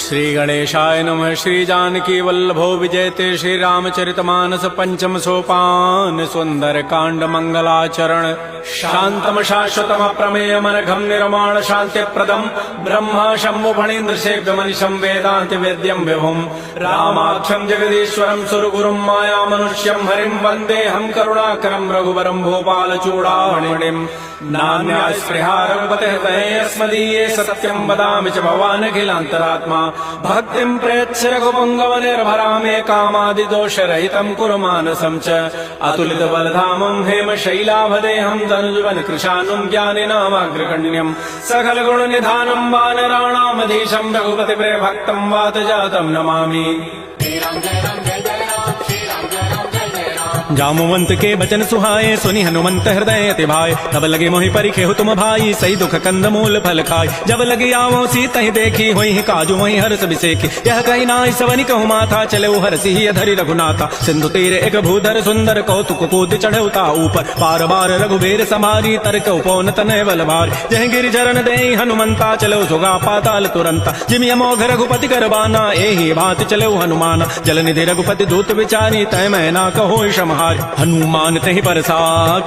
श्री गणेशाय नमः। श्री जानकी वल्लभो विजयते श्री रामचरितमानस पंचम सोपान सुंदर कांड मंगलाचरण शांतम शाश्वतम प्रमेय मनघम निर्माण शांति प्रदम ब्रह्मा शंभु फणीन्द्र सेव्य मनिषम वेदांत वेद्यम विभुम रामाक्षम जगदीश्वरम सुरगुरुम माया मनुष्यम हरिम वंदे हम करुणाकरम रघुवरम भोपाल चूड़ामणिम नान्या स्पृहा रघुपते अस्मदीये सत्यम वदामि च भवानखिलान्तरात्मा भक्तिं प्रयच्छ रघुपुंगव निर्भरामे कामादिदोषरहितं कुरु मानसं च अतुलित बलधामं हेम शैलाभदेहं धनुजवन कृशानुं ज्ञानिनामाग्रगण्यं सकल गुण निधानं वानराणामधीशं रघुपति प्रिय भक्तं वातजातं नमामि। जामुवंत के बचन सुहाए सुनि हनुमंत हृदय अति भाई तब लगे मोहि परिखे हो तुम भाई सही दुख कंद मूल फल खाई जब लगे आवो सीता ही देखी होई काजू वही हर्ष बिसेखी यह कही नाई सवनि कहु माथा चले हरसी ही धरि रघुनाथा सिंधु तीर एक भूधर सुंदर कौतुक कूद चढ़ौता ऊपर पार बार रघुबीर संभारी तर्क उपौन तनय बल भारी जह गिरि चरण दे हनुमंता चलो सुगा पाताल तुरंता जिमि अमोघ रघुपति कर बाना एहि भांति चलो हनुमान जल निधि रघुपति दूत विचारी तय मैना कहो क्षमा हनुमान तहि परसा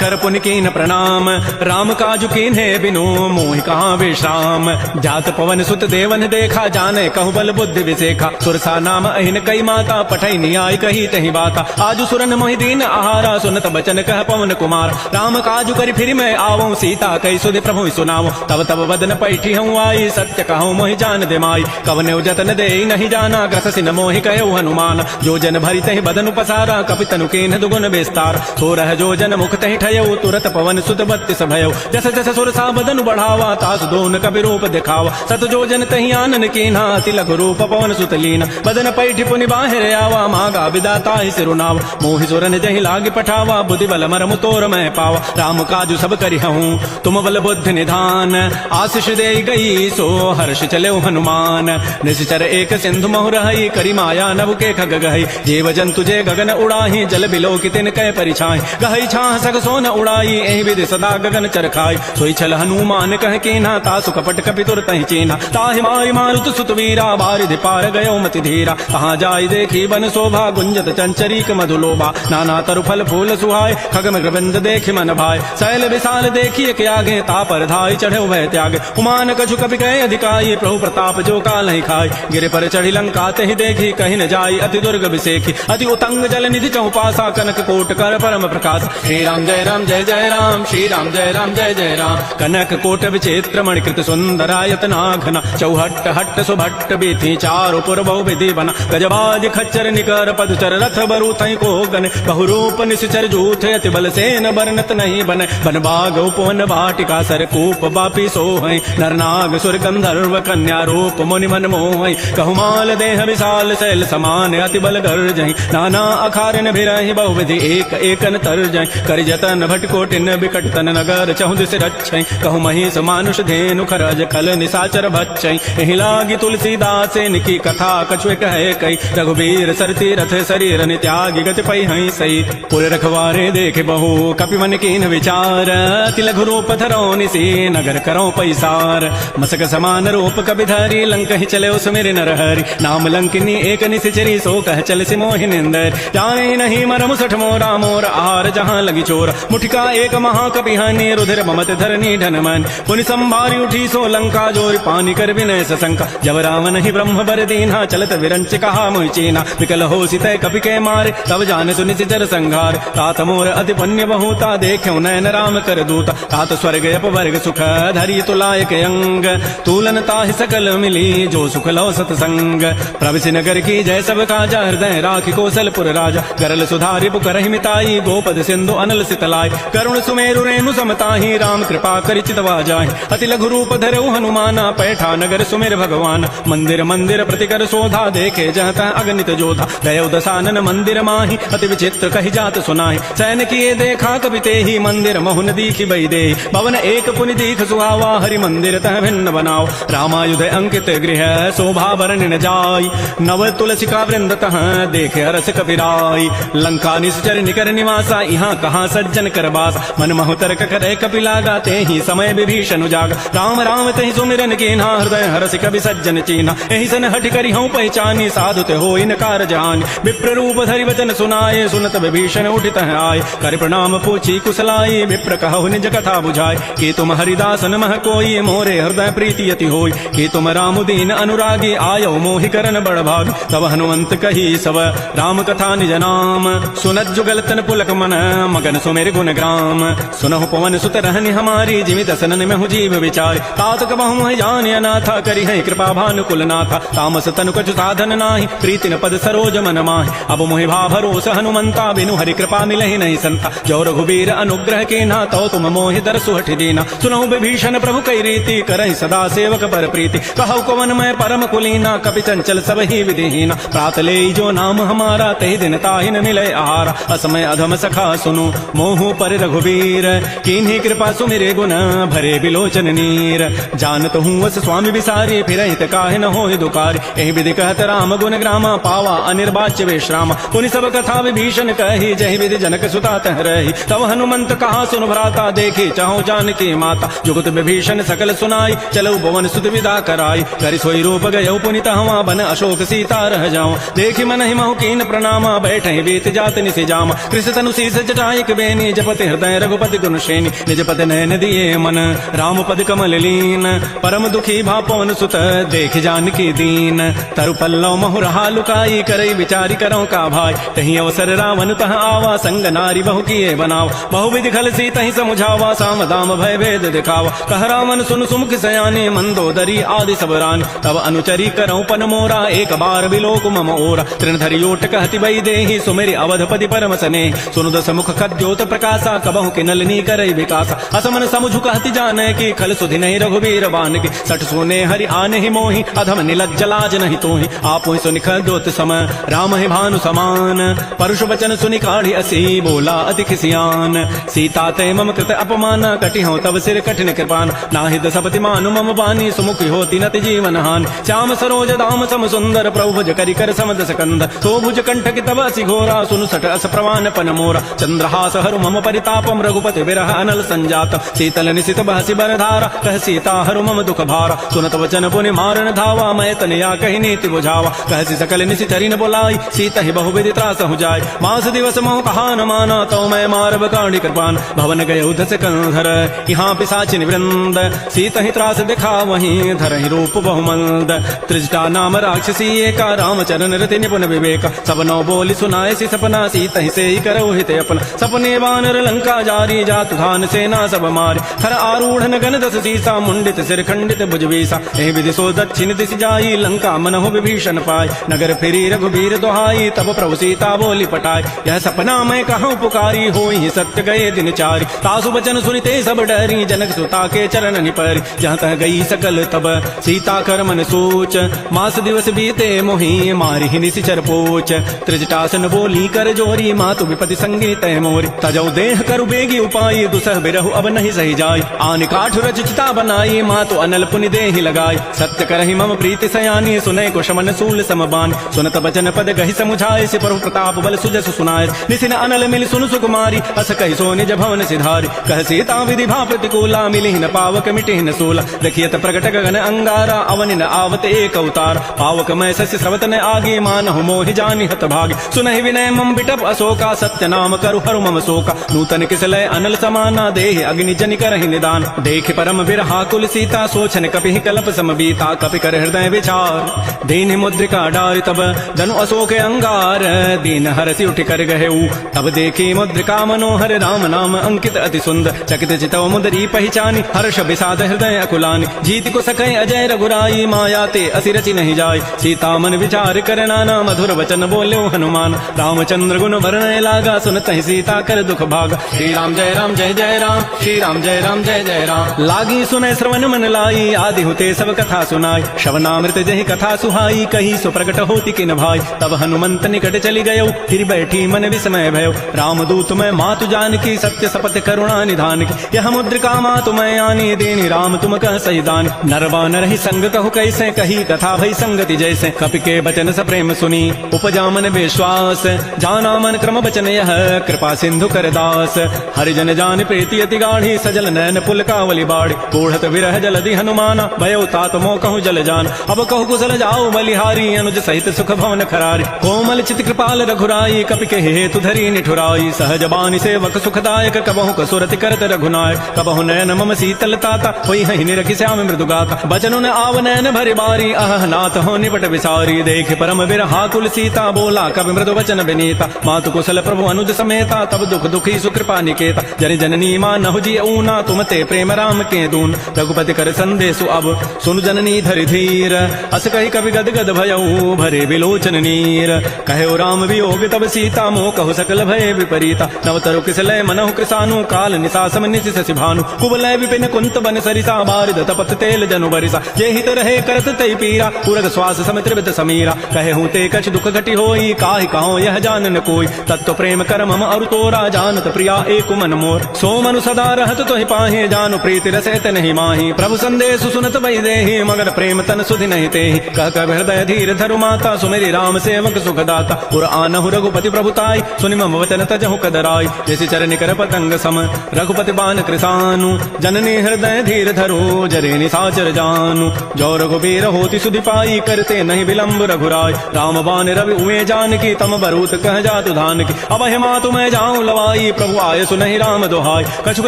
कर पुन कीन प्रणाम राम काजु कीन्हे बिनु मोहि कहाँ विश्राम जात पवन सुत देवन देखा जाने कहु बल बुद्धि विसेखा सुरसा नाम अहिन कई माता पठई नियाय कही तहि बाता आजु सुरन मोहि दीन आहारा सुनत बचन कह पवन कुमार राम काजु करि फिर मैं आवो सीता कई सुधि प्रभु सुनावो तब तब बदन पैठी हूँ आई सत्य कहूँ मोहि जान दे माई कवने जतन दे नहीं जाना ग्रस सिन मोहि कहो हनुमान जो जन भरी तहि बदन पसारा कपितनु कीन दुगुन विस्तार सोरह जो जन मुख तहि ठयो तुरत पवन सुत बत्तीस भयो जस जस सुरसा बदन बढ़ावा तास दोन कवि रूप दिखावा सत जो जन तहि आनन कीन्हा अति लघु रूप पवन सुत लीन बदन पैठि पुनि बाहिर आवा मागा विदाता ही सिरुनाव मोहि सुरन जहि लागे पठावा बुद्धि बल मरमु तोर मैं पावा राम काजु सब करिहूँ तुम बल बुद्धि निधान आशीष दे गई सो हर्ष चले हनुमान निश्चर एक सिंधु मोह रही करी माया नभ के खग गई जीव जंतु जे गगन उड़ाही जल बिलो तिन कै परिछाई गहई छाह सग सोन उड़ाई एहि विधि सदा गगन चरखाई सोई छल हनुमान कह कीन्हा तासु कपट कपितुर तहि चीन्हा ताहि मारि मारुत सुत वीरा बारिधि पार गयो मति धीरा कहाँ जाय देखी बन शोभा गुंजत चंचरीक मधुलोभा नाना तरु फल फूल सुहाय खगम ग्रबंद देखि मन भाई शैल विशाल देखिए के आगे तापर धाय चढ़े भय त्याग उमान कछु कपि कहे अधिकाई प्रभु प्रताप जो काल नहीं खाई गिर पर चढ़ी लंका तहि देखी कहीं न जाई अति दुर्ग विसेखी अति उतंग जल निधि चौपासा कनक कोट कर परम प्रकाश श्री राम जय राम जय जय राम श्री राम जय राम जय जय राम कनक कोट विचित्र मणिकृत सुंदरायतना घना चौहट्ट हट्ट सुभट्ट बीथी चारु पुर बहु विधि बना गजबाज खच्चर निकर पदचर रथ बरु तई को गन बहुरूप निश्चर जूथे अति बल सेन बरनत नहीं बन बन बाग उपवन वाटिका सर कूप बापी सोहै नरनाग सुर गंधर्व कन्या रूप मुनि मन मोहै कहमाल देह विशाल शैल समान अति बल गर्जहि नाना अखारन भिरहि बहुविधि एक एकन तर जाय कर जतन भटकोटिन बिकट तन नगर चहु दिस रक्षै कहु महिष मानुष धेनु खरज खल निसाचर भक्षै एहि लागी तुलसीदास इनकी कथा कछुए कहे कई रघुबीर सरती रथ शरीर त्यागी गति पै हई सई पुर रखवारे देखे बहु कपि मन कीन विचार अति लघु रूप धरो निसी नगर करो पैसार मसक समान रूप कपि धरी लंक ही चले सुमिर नरहरि नाम लंकिनी एक निसिचरी सो कह चल सि मोहि निंदर जाने नहीं मरमु सठ मोरा मोर आहार जहाँ लगी चोर मुठिका एक महाकपि हनि रुधिर ममत धरनी ढन मन पुनि संभारी उठी सो लंका जोर पानी कर विनय सशंका जब रावण ही ब्रह्म बर दीन्हा चलत विरंच कहा मुहि चीना विकल हो सितय कपि के मारे तब जाने सुनि सिचर संघार तात मोर अति पुण्य बहुता देख्यो नयन राम कर दूता तात स्वर्ग अपवर्ग सुख धरि तुलायक अंग तूलन ताहि सकल मिली जो सुख लो सतसंग प्रविशि नगर की जय सब काजा हृदय राखी कौशलपुर राजा गरल सुधारि पुकर मिताई गोपद सिंधु अनल सितलाय करुण सुमेरु रेणु समताहि राम कृपा करि चितवा जाहि अति लघु रूप धरऊ हनुमाना पैठा नगर सुमेर भगवान मंदिर मंदिर प्रतिकर शोधा देखे जहता अगणित जोधा गयो दसानन मंदिर माहि अति विचित्र कहि जात सुनाहि सैन किए देखा कवि तेहि मंदिर महुन दीखि बई दे भवन एक पुनि दीख सुहावा हरि मंदिर तह भिन्न बनाओ रामायुध अंकित गृह शोभा बरन न जाय नव तुलसिका वृंद तह देखे हरस कपिराय लंका निश निश्चर निकर निवासा यहाँ कहाँ सज्जन कर बास मन महु तर्क करे कपिलागा ते ही समय विभीषण जाग राम राम ते सुमिरन कीन्हा हृदय हरसि कवि सज्जन चीन्हा एहि सन हठ करी हूँ पहचानी साधु ते हो इनकार जान विप्र रूप धरि वचन सुनाए सुनत विभीषण उठित आए कर प्रणाम पूछी कुशलाई विप्र कहु निज कथा बुझाए कि तुम हरिदासन मह कोई मोरे हृदय प्रीति अति होई कि तुम राम दीन अनुरागी आयो मोहि करन बड़ भाग तब हनुमंत कही सब राम कथा निज नाम सुनत जुगल तन पुलक मन मगन सुमेर गुण ग्राम सुनहु पवन सुत रहनि हमारी जीवित सनन में जीव विचार तात कबहु जान अनाथा करी है कृपा भानुकुल नाथा तामस तनु कछु साधन नाही प्रीति न पद सरोज मन माहि अब मोहि भा भरोस हनुमंता बिनु हरि कृपा मिलहि नहीं संता जो रघुबीर अनुग्रह के ना तो तुम मोहि दर सुहठ दीना सुनहु विभीषण प्रभु कई रीति करहि सदा सेवक पर प्रीति कहु कवन मैं परम कुलीना कपि चंचल सब ही विधिहीना प्रात ले जो नाम हमारा तहि दिन ताहि न मिले आहारा असमय अधम सखा सुनु मोहु पर रघुबीर कीन्ही कृपा सुमिरे गुण भरे बिलोचन नीर जानत हूँ वस स्वामी विसारी फिर हित काहे न होय दुकारी एहि विधि कहत राम गुण ग्रामा पावा अनिर्वाच्य विश्राम पुनि सब कथा विभीषण कही जहि विधि जनक सुता तह रही तब हनुमंत कहा सुन भ्राता देखी चाहु जानकी माता जुगत विभीषण सकल सुनाई चलो भवन सुत विदा कराई कर सोई रूप गयो पुनि तहवा बन अशोक सीता रह जाऊं देखी मन ही महु कीन प्रणामा बैठे बीत जात निसि जामा कृष्ण तनु शीस जटायक बेनी जपति हृदय रघुपति गुण श्रेणी निज पद नयन दिए मन राम पद कमल लीन परम दुखी भा पवन सुत देख जानकी दीन तरु पल्लव महु रहा लुकाई करई विचारी करो का भाई तही अवसर रावण तह आवा संग नारी बहु किए बनाव बहु विधि खल सी तही समुझावा साम दाम भय भेद दिखावा कह रावण सुन सुमुख सयाने मंदोदरी आदि सब रान तब अनुचरी करो पन मोरा एक बार बिलोक मम ओरा तृण धरि ओट कहति बई देहि सुमेरि अवधपति परम सने सुनु दस मुख खद्योत प्रकाशा कबहु कि नलनी करई विकासा असमन समुझु कहति जाने की खल सुधि नहीं रघुबीर बान की सठ सोने हरि आने ही मोहि अधम निलज्ज लाज नहीं तोहि आपो सुनि खद्योत सम राम ही भानु समान परुष वचन सुनि काढ़ी असी बोला अति खिसियान सीता ते मम कृत अपमान कटि हो तब सिर कठिन कृपान नाहिद सपति मानु मम बानी सुमुखी होती नति जीवन हान श्याम सरोज दाम सम सुंदर प्रभु भुज करि कर समद सकंद तो भुज कंठ की तब असि घोरा सुनु सठ अस प्रवान पन मोरा चंद्रहास हरु मम परितापम रघुपति विरह अनल संजात शीतल निशित बहसि बरधारा कह सीता हरु मम दुख भारा सुनत वचन पुनि मारन धावा मैं तनया कहि नीति बुझावा कहसि सकल निशित हरि न बोलाई सीता ही बहु विधि त्रास हो जाय मास दिवस मोह कहा न माना तो मैं मारब काढ़ी कृपान भवन गय उध से कंधर यहाँ पिशाचिन वृंद सीता ही त्रास दिखा वहीं धर ही रूप बहुमंद त्रिजटा नाम राक्षसी एका रामचरण रति निपुण विवेक सब नौ बोली सुनाए सी सपना सीता ही से ही करौ हित अपना सपने वानर लंका जारी जात धान सेना सब मारी थर आरूढ़ गण दस सीसा मुंडित सिर खंडित भुजवीसा एहि विधि सो दक्षिण दिशि जाई लंका मनहु विभीषण पाय नगर फिरी रघुबीर दोहाई तब प्रभु सीता बोली पटाई यह सपना मैं कहूँ पुकारी होई सत्य गए दिन चारि तासु वचन सुनिते सब डरी जनक सुता के चरण निपरि जहाँ तह गई सकल तब सीता कर मन सोच मास दिवस बीते मोहि मारि ही निशिचर पोच त्रिजटासन बोली कर जोरी मातु विपति संगी तय मोरी तजौ देह करु बेगी उपाय दुसह बिरहु अब नहीं सही जाय आन काठ रचिता बनाई मातु अनल पुनि देहि लगाई सत्य करहि मम प्रीति सयानी सुनय कुशमन सूल समबान सुनत बचन पद गहि समुझाय से प्रभु प्रताप बल सुजस सुनाय निसिन अनल मिल सुनु सुकुमारी अस कहि सो निज भवन सिधारी कह सीता विधि भा प्रतिकूला मिलिहि न पावक मिटिहि न सूला देखियत प्रगट गगन अंगारा अवनि न आवत एक अवतार पावक मैं सस्य स्रवत न आगे मानहु मोहि जानि हत भागी सुनहि विनय मम बिटप अशोका सत्य नाम करु हरु मम शोका नूतन किसलय अनल समाना देहि अग्नि जनि करहि निदान देख परम बिरहा कुल सीता सोचन कपि कल्प समबीता कपि कर हृदय विचार दीन मुद्रिका डारि तब धनु अशोक अंगार दीन हरसि उठ कर गहेऊ तब देखी मुद्रिका मनोहर राम नाम अंकित अति सुंदर चकित चितव मुदरी पहचानी हर्ष विषाद हृदय अकुलानी जीत को सकै अजय रघुराई माया ते असि रचि नहीं जाय सीता मन विचार कर नाना मधुर वचन बोल्यो हनुमान रामचंद्र गुण वर्णय लागा सुनत ही सीता कर दुख भागा श्री राम जय राम जय जय राम श्री राम जय राम जय जय राम लागी सुनय श्रवण मन लाई आदि हुते सब कथा सुनाई श्रवणामृत जहि कथा सुहाई कही सो प्रगट होती किन भाई तब हनुमंत निकट चली गयो फिर बैठी मन विस्मय भयो रामदूत मैं मातु जानकी सत्य सपथ करुणा निधान की यह मुद्रिका मातु मैं आनी देनी राम तुम कह सही दान नरवा नर ही संग कहु कैसे कही कथा भई संगति जैसे कपि के बचन स प्रेम सुनी उपजा मन विश्वास जाना मन क्रम बचन यह कृपा सिंधु कर दास। हरिजन जान प्रीति अति गाढ़ी सजल नयन पुल कावली बाड़ी। बूढ़त विरह जलधि हनुमाना भयो तात मोह कहूँ जल जान। अब कहु कुशल जाऊ बलिहारी अनुज सहित सुख भवन खरारी। कोमल चित कृपाल रघुराई कपि के हेतु धरी निठुराई। सहज बानी सेवक सुखदायक कबहु कसुरति करत रघुनायक। कबहु नयन मम शीतल ताता होई हहि निरखि श्याम मृदु गाता। बचनु न आव नयन भरि बारी अह नाथ हो निपट विसारी। देख परम बिरहा कुल सीता बोला कवि मृदु वचन विनीता। मातु कुशल प्रभु अनुज समेता तब दुख दुखी सुकृपा निकेता। जन जननी मानहु जी ऊना तुम ते प्रेम राम के दून। रघुपति कर संदेशु अब सुनु जननी धरि धीर। अस कहि कवि गद गद भयऊ भरे विलोचन नीर। कहो राम वियोग तब सीता मोह कहु सकल भय विपरीता। नव तरु किसलय मनहु कृसानु काल निसासम निशि शशि भानु। कुवलय विपिन कुंत बन सरिसा बारिद तपत तेल जनु बरिसा। जे हित रहे करत तई पीरा पूरग श्वास सम त्रिवित समीरा। कहे हूँ ते कछ दुख घटी होई काहि कहो यह जान न कोई। तत्व प्रेम कर मम अरु तोरा जानत प्रिया एक मन मोर। सो मनु सदा रहत तोहि पाहे जानु प्रीति रसैत नहीं माही। प्रभु संदेश सुनत बहि देहि मगर प्रेम तन सुधि नहीं तेहि। कह कह हृदय धीर धरु माता सुमेरि राम सेवक सुखदाता। पुर आनहु रघुपति प्रभुताई सुनि मम वचन तजहु कदराई। जैसे चरण कर पतंग सम रघुपति बान कृसानु। जननी हृदय धीर धरो जरे निसाचर जानु। जो रघुबीर होति सुधि पाई करते नहीं विलंब रघुराय। राम बान रवि उए जानकी तम बरूत कह जातु धान की। अब हे मातु मैं जाऊं लवाई प्रभु आय सुनहि राम दोहाई। कछुक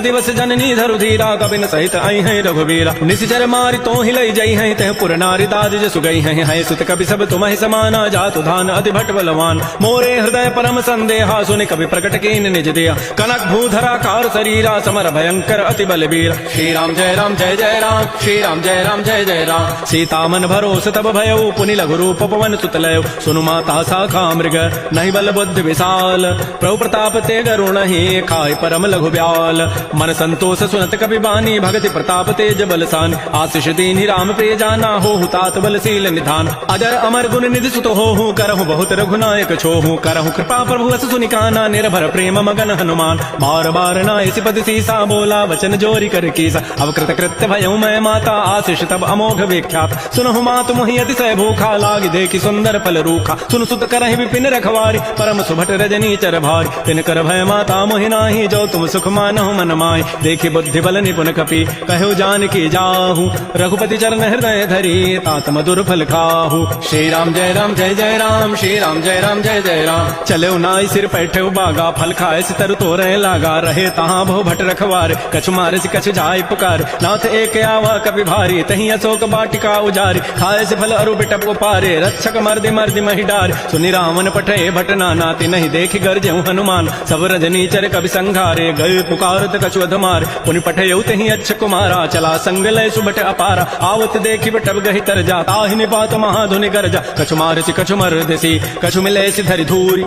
दिवस जननी धरु धीरा कबिन सहित आई है रघुबीरा। निशिचर मारि तो ही लई जई है तह पुर नारी दाज जसु गई है। सुत कवि सब तुम्हि समाना जातु धान अति भट बलवान। मोरे हृदय परम संदेहा सुनि कवि प्रकट कीन निज दिया। कनक भूधरा कार शरीरा समर भयंकर अति बलबीर। श्री राम जय राम जय जय राम श्री राम जय राम जय जय राम। सीता मन भरोस तब भयऊ पुनि लघु रूप पवन सुत लयो। सुनु माता शाखा मृग नहीं बल बुद्धि विशाल। प्रभु प्रताप ते गरुण ही खाय परम लघु ब्याल। मन संतोष सुनत कवि बानी भगति प्रताप तेज बलसान। आशीष दीनि राम प्रिय जाना हो तात बलशील निधान। अजर अमर गुण निधि सुत हो करहु बहुत रघुनायक छोहु। करहु कृपा प्रभु अस सुनि काना निर्भर प्रेम मगन हनुमान। बार बार नायसि पद सीसा बोला वचन जोरी कर कीसा। अब कृत कृत्य भयऊ मैं माता आशीष तब अमोघ विख्यात। सुनहु मातु मोहि अतिशय भूखा लागी देखि सुंदर फल रूखा। सुन सुत करहि विपिन रखवारी परम सुभट रजनी चर भारी। तिन कर भय माता मोहि नाही जो तुम सुख मानहु मन माहि। देखि बुद्धि बल निपुण कपि कहु जानकी जाहु। रघुपति चरण हृदय धरी तात मधुर फल खाहु। श्री राम जय राम जय जय राम श्री राम जय राम जय जय राम। चले नाई सिर पैठे बागा फल खाए सितर तोरे लागा। रहे तहाँ बहु भट रखवार कछु मारे से कछु जाय पुकार। नाथ एक आवा कपि भारी तही अशोक बाटिका उजारी। खाए से फल अरु बिटप पारे रक्षक मर्दि मर्दि महि डार। सुनि रावण पठे भट नाना ति नहीं देखि गरजेहु हनुमान। सब रजनी चर कवि संघारे गए पुकारत कछु अधमार। पुनि पठेउ तही अच्छ कुमारा चला संग लय सुबट अपारा। आवत देखि बटब गहि तर जा ताहि निपात महाधुनि गरजा। कछु मारसि कछु मर्दसि कछु मिले सि धरि धूरी।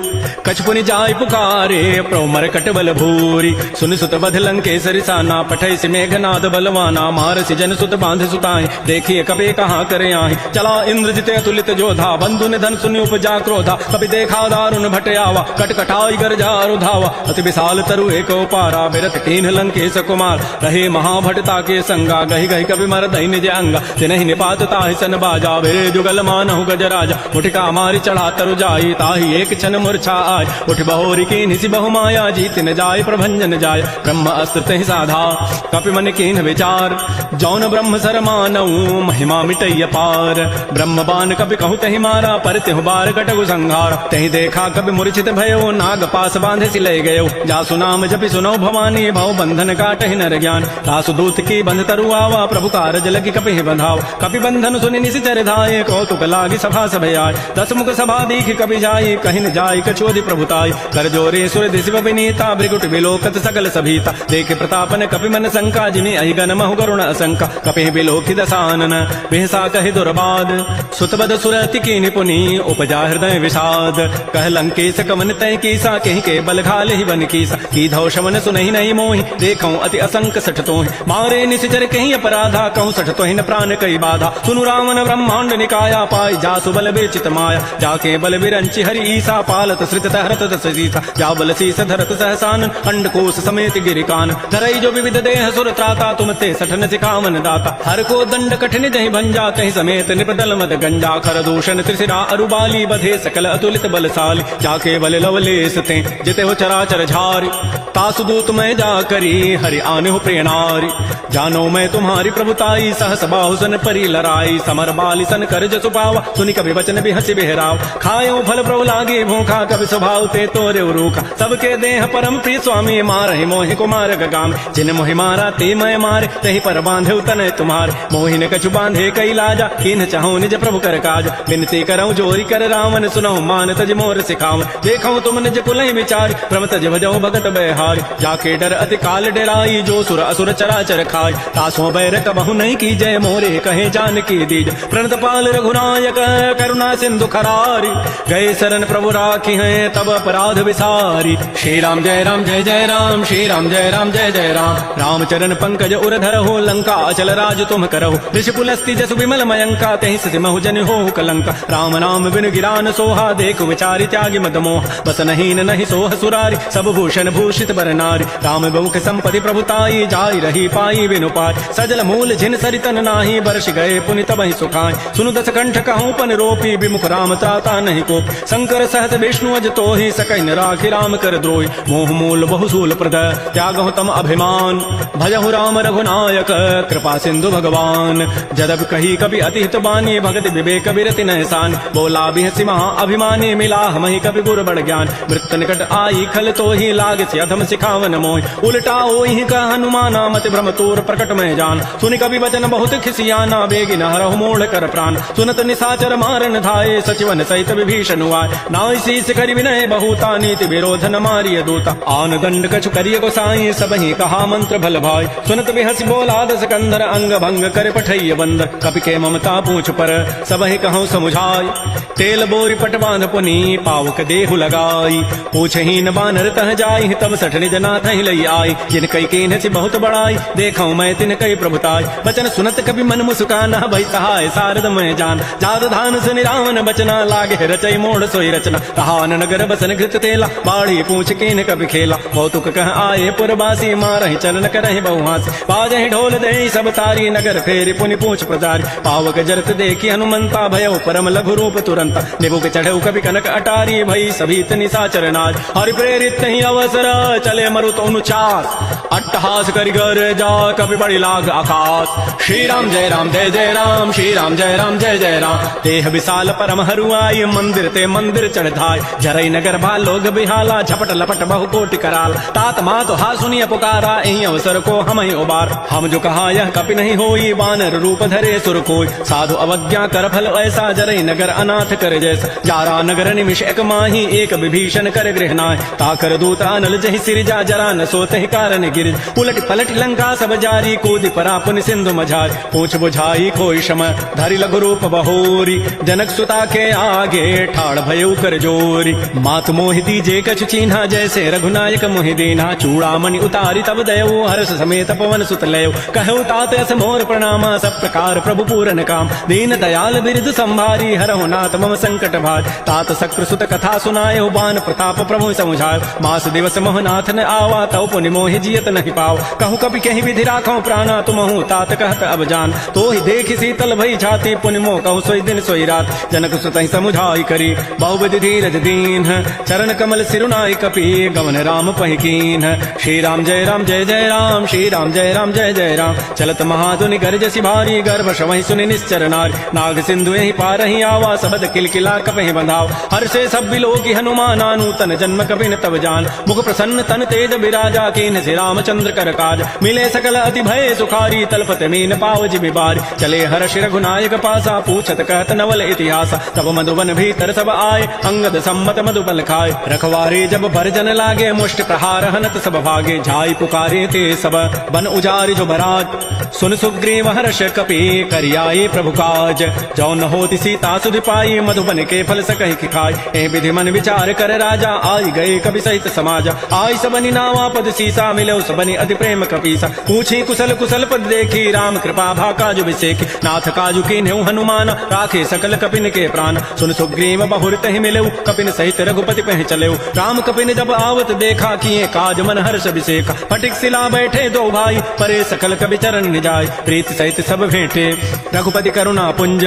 कछु पुनि जाय पुकारे प्रभु मरकट बल भूरी। सुनि सुत बध लंकेसरि साना पठै सि मेघनाद बलवाना। मारसि जन सुत बांध सुताहि देखिए कपि कहाँ करे आहि। चला इंद्रजित अतुलित जोधा बंधु निधन सुनि उपजा क्रोधा। कपि देखा दारुण भट आवा कटकटाई गरजा रुधावा। अति विशाल तरु एक पारा बिरत कीन लंकेश कुमार। रहे महाभटता के संगा गहि गहि कवि मर दहि निज अंगा। तिनहि निपात ताहि सन बाजा वे जुगल मानहु गज राजा। मुठिका मारि चढ़ा तरु जाई ताहि एक क्षण मूर्छा आय। उठ बहोरी की निसि बहु माया जीत न जाय प्रभंजन जाय। ब्रह्म अस्त्र तहि साधा कपि मन कीन विचार। जौन ब्रह्म सर मानऊ महिमा मिटैय पार। ब्रह्म बान कपि कहु तहि मारा पर तिहु बार कटगु संहार। तहि देखा कपि मूर्छित भयो नाग पास बांधे सि लय गयो। जासु नाम जपि सुनो भवानी भव बंधन काटहि नर ज्ञान। तासु दूत की बंध तरु आवा प्रभु कारज लगी कपि बंधाव। कपि बंधन सुनि निशिचर धाये कौतुक लागी सभा सभय आय। दस मुख सभा दीख कपि जाई कहि न जाय कछोधि प्रभुताई। कर जोरे सुर दिशि विनीता भृगुट विलोकत सकल सभीता। देखे प्रतापन कपि मन शंका जिमि अहिगन महु गरुण असंका। कपि विलोकि दसानन बिहसा कहि दुर्बाद। सुतबद सुरति की निपुनि उपजा हृदय विषाद। कह लंकेश कमन तय कीसा कहि के बल घाल ही बन कीसा। की धौ शमन सुनहि नहीं मोहि देखऊं अति असंक सठ तोहि। मारे निशिचर कहीं अपराधा कहूँ सठ तोहि न प्राण कई बाधा। सुनु रावण ब्रह्मांड निकाया पाई जासु बल विरचित माया। जाके बल विरंचि हरि ईसा पालत श्रित हरत दस सीसा। जा बल शीस धरत सहसान अंडकोश समेत गिरिकान। धरई जो विविध देह सुर त्राता तुम ते सठन सिखावन दाता। हर को दंड कठिन जहि भंजा कहीं समेत निपदल मद गंजा। खर दूषण त्रिशिरा अरुबाली बधे सकल अतुलित बलशाली। जाके केवल लवलेस ते जिते हो चराचर झारी तासु दूत मैं जा करी हरि आने हो प्रेणारी जानो मैं तुम्हारी प्रभुताई सहस बाहु सन परी लराई समर बाली सन कर जसु पावा सुनि कभी वचन भी हंसी बेहराव खायो फल प्रभु लागे भूखा कभी स्वभाव ते तोरे रूखा सबके देह परम प्रिय स्वामी मारहि मोहि कुमार गगाम जिन मोहि मारा ते मैं मारे तही पर बांधे तनय तुम्हारे मोहि ने कछु बांधे कई लाजा किन चाहो निज प्रभु कर काज विनती करऊं जोरी कर रावण सुनऊ मान तज मोर सिखाव देखऊं तुम निज कुलहि विचार प्रम तज भजऊ भगत बहारी जाके डर अति काल डराई जो सुर असुर चराचर खाय तासो बैर कबहु नहीं की जय मोरे कहे जान की दीज प्रणत पाल रघुनायक करुणा सिंधु खरारी गए शरण प्रभु राखी हैं तब अपराध विसारी श्री राम जय राम जय जय राम श्री राम जय राम जय जय राम रामचरण पंकज उर धरहु लंका अचल राज तुम करहु ऋषि पुलस्ति जसु विमल मयंका तहि सिमहु जन हो कलंका राम नाम बिन गिरान सोहा देख विचारि त्यागी मद मोह बस नहीं सोह सुरारी सब भूषण भूषित बर नारी राम बहुख संपत्ति प्रभुताई जाई रही पाई बिनु पाई सजल मूल झिन सरितन नाही बरस गए पुनि तबहि सुखाय सुनु दस कंठ कहूँ पन रोपी विमुख राम त्राता नहीं को शंकर सहत विष्णु अज तो ही सकैन राखि राम कर द्रोही मोह मूल बहुसूल प्रद त्यागहु तम अभिमान भजहु राम रघुनायक कृपा सिंधु भगवान जदब कही कभी अतिहित बानी भगत विवेक विरति नहसान बोला बिहसी महा अभिमानी मिला हमहि कभी गुर बड़ ज्ञान मृत्यु निकट आई खल तो ही लाग से अधम सिखावन मोह उल्टा ओहि का हनुमाना मति भ्रम तोर प्रकट में जान सुनि कभी वचन बहुत खिसियाना बेगी न हरहु मोड़ कर प्राण सुनत निशाचर मारन धाये सचिवन सहित विभीषण हुआ नाई शीस करि विनय बहुता नीति विरोध न मारिय दूता आन दंड कछु करिय गोसाई सबहि कहा मंत्र भल भाई सुनत बिहस बोला दस कंधर अंग भंग कर पठैय बंदर कपि के ममता पूछ पर सबहि कहूँ समुझाई तेल बोरी पट बांध पुनी पावक देहु लगाई पूछहीन बानर तह जाई तब सठ निज नाथ ही लई आई जिन कई कीन से बहुत बड़ाई देखऊं मैं तिन कई प्रभुताई बचन सुनत कभी मन मुस्काना भई सहाय शारद में जान जाद धान से निरावन बचना लागे रचई मोड़ सोई रचना कहान नगर बसन घृत तेला बाड़ी पूछ कीन कभी खेला कौतुक कह आए पुरबासी मारहि चलन करहि बहुहासी बाजहि ढोल दे सब तारी नगर फेरी पुनि पूछ प्रजारी पावक जरत देखी हनुमंता भयो परम लघु रूप तुरंता निबुक चढ़ऊ कभी कनक अटारी भई सभी निशाचर नाज हरि प्रेरित ही अवसर चले मरुत अनुचास अट्टहास करि गर जा कभी बड़ी लाग आकाश श्री राम जय राम श्री राम जय जय राम देह विशाल परम हरुआई मंदिर ते मंदिर चढ़ाई जरई नगर भालोग बिहाला झपट लपट बहु कोटि कराल तात मात हा सुनिय पुकारा एहि अवसर को हम ही उबार हम जो कहा यह कपि नहीं होई बानर रूप धरे सुर कोई साधु अवज्ञा कर फल ऐसा जरई नगर अनाथ कर जैसा जारा नगर निमिष एक माही एक विभीषण कर गृहनाय ताकर दूत अनल जहि सिरजा जरा न सोते कारण गिर उलट पलट लंका सब जारी कूदि परा पुनि सिंधु मझार पूछ बुझाई कोई क्षम धरि लघु रूप बहोरी जनक सुता के आगे ठाड़ भयउ कर जोरी मात मोहि दीजे कछु चीन्हा जैसे रघुनायक मोहि दीना चूड़ामणि उतारी तब दयऊ हर्ष समेत पवन सुत लयऊ कहु तात अस मोर प्रणामा सब प्रकार प्रभु पूरन काम दीन दयाल बिरद संभारी हरहु नाथ मम संकट भार तात शक्र सुत कथा सुनायो बान प्रताप प्रभु समुझायो मास दिवस मोहनाथ न आवा तव पुनि मोहि जियत नहीं पाव कहूँ कभी कहीं विधि राखो प्राणा तुमहु तात कहत अब जान तो ही देखी शीतल भई छाती पुनि मोह कहूँ सोई दिन सोई रात जनक सुत समुझाई करी बहुविधि धीरज दीन चरण कमल सिरुनाई कपि गवन राम पहिकीन श्री राम जय राम श्री राम जय जय राम चलत महाधुनि गर्जसि भारी गर्भ शवहि सुनि निश्चर नारी नाग सिंधु यही पार ही आवा सबद किलकिला कपहि बंधाव हर से सब बिलोकी हनुमान नूतन जन्म कभी न तब जान मुख प्रसन्न तन तेज बिराजा कीन से रामचंद्र कर काज मिले सकल अति भय सुखारी तलपत मीन पाव जिमि बारी चले हर्ष रघुनायक पासा पूछत कहत नवल इतिहास तब मधुबन भीतर सब आए अंगद सम्मत मधुबल खाए रखवारे जब भरजन लागे मुष्ट प्रहार हनत सब भागे झाई पुकारे ते सब बन उजारि जो बराज सुन सुग्रीव हर्ष कपि करियाए प्रभु काज जो न होती सीता सुधि पाई मधुबन के फल सकहि खाई ए विधि मन विचार कर राजा आई गए कभी सहित समाज आई सबनि नावा पद सीसा मिलो सो बनी अति प्रेम कपीसा। पूछी कुशल कुशल पद देखी राम कृपा भा काजु विसेखी। नाथ काजु कीन्हु हनुमान राखे सकल कपिन के प्राण। सुन सुग्रीव बहुर तहि मिलऊ कपिन सहित रघुपति पह चलेऊ। राम कपिन जब आवत देखा किए काज मन हर्ष विसेखा। फटिक सिला बैठे दो भाई परे सकल कवि चरण निजाय। प्रीति सहित सब भेंटे रघुपति करुणा पुंज।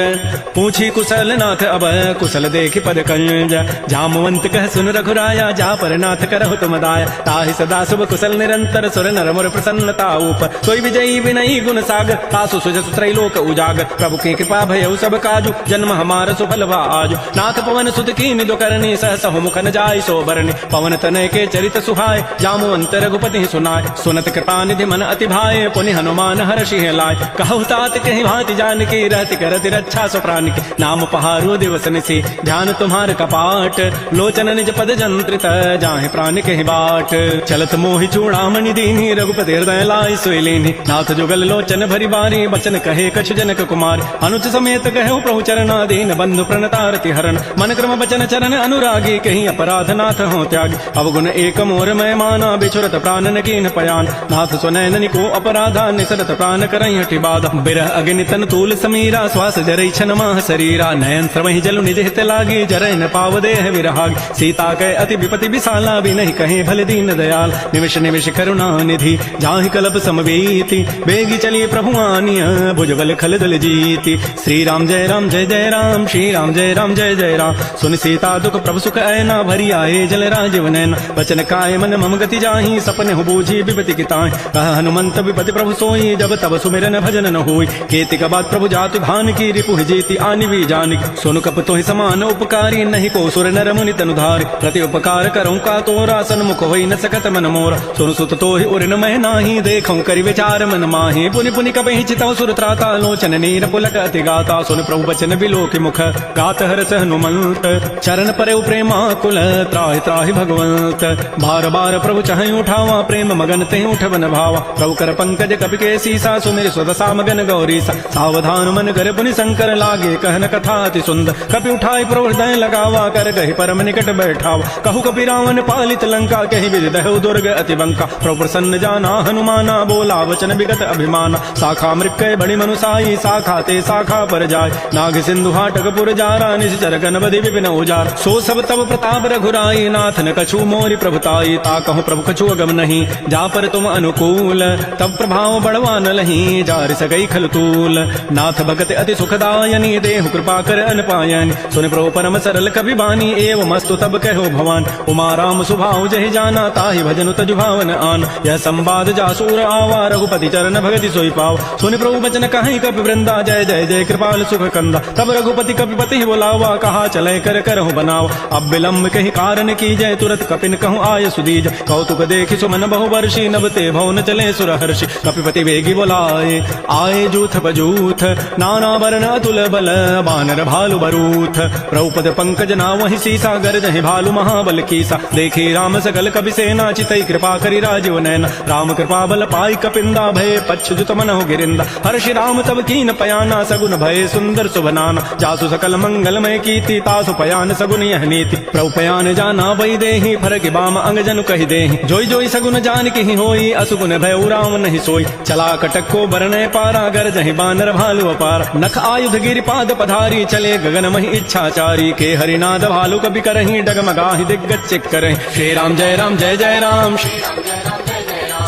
पूछी कुशल नाथ अब कुशल देखी पद कंज। जामवंत कह सुन रघुराया जा पर नाथ करहु तुम दाया। ताहि सदा शुभ कुशल निरंतर सुर नर मुर प्रसन्नता ऊपर। सोई विजयी विनयी गुण सागर तासु सुजस त्रैलोक उजागर। प्रभु की कृपा भयउ सब काजु जन्म हमार सुफल भा आजु। नाथ पवन सुत कीन जो करनी सहस मुख न जाय सो बरनी। पवन तनय के चरित सुहाय जामवंत रघुपति सुनाय। सुनत कृपा निधि मन अति भाए पुनि हनुमान हर्षि लाय। कहु तात कहि भांति जानकी रहति करति रक्षा सो प्राण की। नाम पहारो दिवस निसी ध्यान तुम्हार कपाट। लोचन निज पद जंत्रित जाहि प्राण कहि बाट। चलत मोहि चूड़ामणि दीनी रघुपति हृदय लाय सोई लीनी। नाथ जुगल लोचन भरि बारी बचन कहे कछु जनक कुमार। अनुच समेत कहु प्रभु चरणाधीन बंधु प्रणतारति हरण। मन क्रम बचन चरण अनुरागी कहीं अपराध नाथ हो त्यागी। अवगुण एक मोर मैं माना बिछुरत प्राण न कीन पयान। नाथ सुनैन को अपराधा निसरत प्राण करई हटि बाधा। बिरह अग्नि तन तूल समीरा श्वास जरई छन माह शरीरा। नयन श्रवहि जलु निज हित लागी जरय न पाव देह विरहाग। सीता कै अति विपति विशाला भी नहीं कहे भले दीन दयाल। निमिष निमिष करुणा निधि जाहि कलप समवेति। बेगी चलिए प्रभु आनिय भुजबल खल दल जीति। श्री राम जय राम श्री राम जय जय राम। सुन सीता दुख प्रभु सुख ऐना भरी आए जल राजीव नैना। बचन काय मन मम गति जाहि सपने हो बूझी विपति किताहि। कह हनुमंत विपति प्रभु सोई जब तब सुमिरन भजन न होई। केति का बात प्रभु जाति भान की रिपु जीति आनि भी जानिक। सोनु कप तो समान उपकारी नहीं को सुर नर मुनि तनुधारी। प्रति उपकार करऊं का तोरा सन्मुख होई न सकत मन मोरा। सुनु सुत तो ही उरिन मह नाही देखऊं करि विचार मन माहि। पुनि पुनि कपहि चितौ सुर त्राता लोचन नीर पुलक अति गाता। सुन प्रभु बचन बिलोकि मुख गात हरस हनुमंत। चरण परे प्रेमा कुल त्राहि त्राहि भगवंत। बार बार प्रभु चाहि उठावा प्रेम मगन ते उठवन भावा। प्रभु कर पंकज कपि के सीसा सुमिर सुदशा मगन गौरीसा। सावधान मन कर पुनि शंकर लागे कहन कथा अति सुंदर। कपि उठाई प्रभु हृदय लगावा कर गहि परम निकट बैठावा। कहु कपि रावण पालित लंका कहि विदहु दुर्ग अति बंका। प्रभु प्रसन्न जाना हनुमाना बोला वचन विगत अभिमाना। शाखा मृक्कय बड़ि मनुसाई शाखा ते शाखा पर जाय। नाग सिंधु हाटक पुर जारा निश्चर गण बधि विपिन उजार। सो सब तब प्रताप रघुराई नाथ न कछु मोरि प्रभुताई। ता कहु प्रभु कछु अगम नहीं जा पर तुम अनुकूल। तब प्रभाव बढ़वान लही जार सकई खलतूल। नाथ भगत अति सुखदायनी देहु कृपा कर अनपायनी। सुन प्रभु परम सरल कवि बानी एवं मस्तु तब कहो भवान। उमा राम सुभाव जहि जाना ताहि भजनु तजु भावन आन। यह संवाद जासूर आवा रघुपति चरण भगति सोई पाव। सुन प्रभु बचन कहीं कपि वृंदा जय जय जय कृपाल सुख कंदा। तब रघुपति कपिपति बोलावा कहा चले कर करहु बनाव। अब विलंब कहीं कारण की जय तुरत कपिन कहूँ आय सुदीज। कौतुक देखि सुमन बहु वर्षी नभते भवन चले सुरहर्षि। कपिपति वेगी बोलाए आए जूथ बजूथ नाना वर्ण अतुल बल बानर भालु बरूथ। प्रभुपद पंकज नावहि सीसा गरजहि भालु महाबल कीसा। देखी राम सकल कपि सेना चितई कृपा करि राजीव नैना। राम कृपा बल पाई कपिंदा भय पच्छ जुत मनहु गिरिंदा। हर्षि राम तब कीन पयाना सगुन भय सुंदर सुभनाना। जासु सकल मंगलमय कीर्ति तासु पयान सगुन यह नीति। प्रभु पयान जाना वही देहि फरक बाम अंग जनु कहि देहि। जोई जोई सगुन जान की होई असुगुन भय राम नहीं सोई। चला कटक को बरने पारा गरजहि बानर भालु अपार। नख आयुध गिरिपाद पधारी चले गगन महि इच्छाचारी। के हरिनाद भालु कभी करही डगमगाहि दिग्गज चिक करहि। श्री राम जय जय राम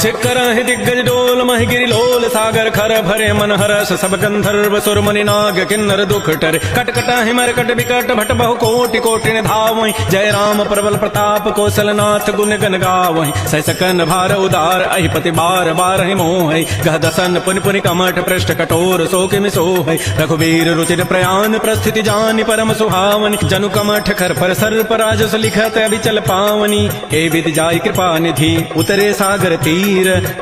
चिक्कर दिग्गज डोल महिगिरि लोल सागर खर भरे मन हरस सब गंधर्व सुर मुनि नाग किन्नर दुख टरे। कटकट हिमर कट विकट भट बहु कोटि कोटि धावहि। जय राम प्रबल प्रताप कौशलनाथ गुण गन गावहि। सै सकन भार उदार अहिपति बार बार मोहि। गह दसन पुनि पुनि कमठ पृष्ठ कठोर सोकिमि सोहि। रघुवीर रुचिर प्रयाण प्रस्थिति जानि परम सुहावनि। जनु कमठ खर पर सर्प राजस लिखत अभिचल पावनी। हे विधि जाय कृपा निधि उतरे सागर तीर।